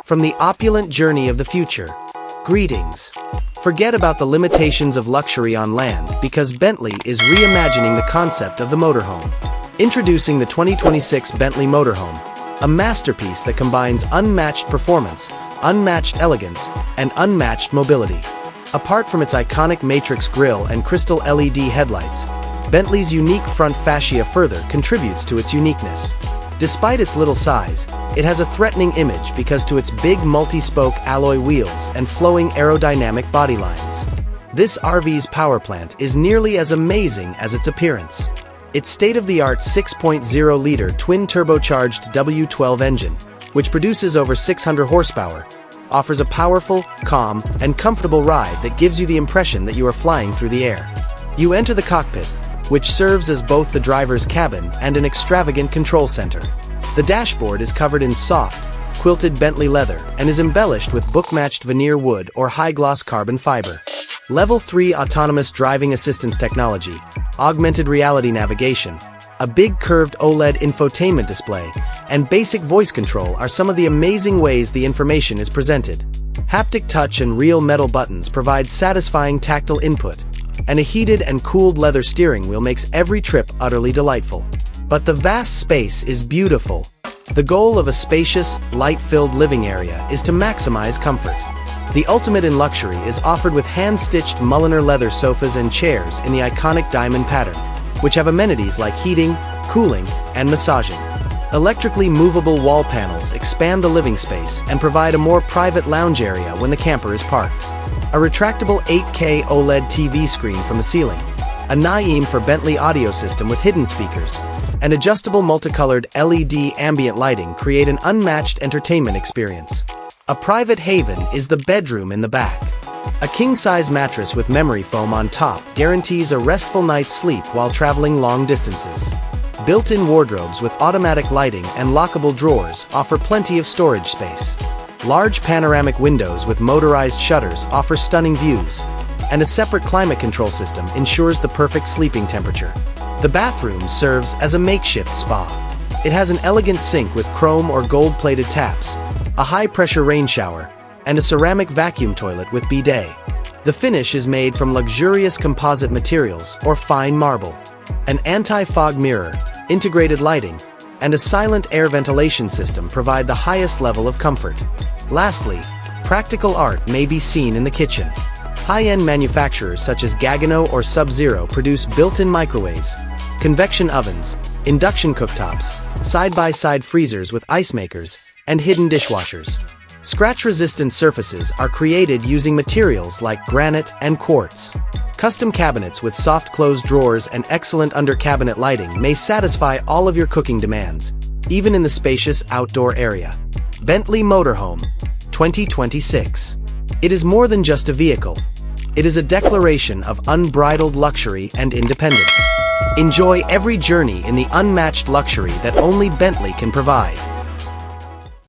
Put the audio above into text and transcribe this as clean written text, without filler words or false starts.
From the opulent journey of the future. Greetings. Forget about the limitations of luxury on land because Bentley is reimagining the concept of the motorhome. Introducing the 2026 Bentley Motorhome, a masterpiece that combines unmatched performance, unmatched elegance, and unmatched mobility. Apart from its iconic matrix grille and crystal LED headlights, Bentley's unique front fascia further contributes to its uniqueness. Despite its little size, it has a threatening image because to its big multi-spoke alloy wheels and flowing aerodynamic body lines. This RV's powerplant is nearly as amazing as its appearance. Its state-of-the-art 6.0-liter twin-turbocharged W12 engine, which produces over 600 horsepower, offers a powerful, calm, and comfortable ride that gives you the impression that you are flying through the air. You enter the cockpit, which serves as both the driver's cabin and an extravagant control center. The dashboard is covered in soft, quilted Bentley leather and is embellished with book-matched veneer wood or high-gloss carbon fiber. Level 3 autonomous driving assistance technology, augmented reality navigation, a big curved OLED infotainment display, and basic voice control are some of the amazing ways the information is presented. Haptic touch and real metal buttons provide satisfying tactile input, and a heated and cooled leather steering wheel makes every trip utterly delightful. But the vast space is beautiful. The goal of a spacious, light-filled living area is to maximize comfort. The ultimate in luxury is offered with hand-stitched Mulliner leather sofas and chairs in the iconic diamond pattern, which have amenities like heating, cooling, and massaging. Electrically movable wall panels expand the living space and provide a more private lounge area when the camper is parked. A retractable 8K OLED TV screen from the ceiling, a Naim for Bentley audio system with hidden speakers, and adjustable multicolored LED ambient lighting create an unmatched entertainment experience. A private haven is the bedroom in the back. A king-size mattress with memory foam on top guarantees a restful night's sleep while traveling long distances. Built-in wardrobes with automatic lighting and lockable drawers offer plenty of storage space. Large panoramic windows with motorized shutters offer stunning views, and a separate climate control system ensures the perfect sleeping temperature. The bathroom serves as a makeshift spa. It has an elegant sink with chrome or gold-plated taps, a high-pressure rain shower, and a ceramic vacuum toilet with bidet. The finish is made from luxurious composite materials or fine marble. An anti-fog mirror, integrated lighting, and a silent air ventilation system provide the highest level of comfort. Lastly, practical art may be seen in the kitchen. High-end manufacturers such as Gagano or Sub-Zero produce built-in microwaves, convection ovens, induction cooktops, side-by-side freezers with ice makers, and hidden dishwashers. Scratch-resistant surfaces are created using materials like granite and quartz. Custom cabinets with soft-closed drawers and excellent under-cabinet lighting may satisfy all of your cooking demands, even in the spacious outdoor area. Bentley Motorhome, 2026. It is more than just a vehicle. It is a declaration of unbridled luxury and independence. Enjoy every journey in the unmatched luxury that only Bentley can provide.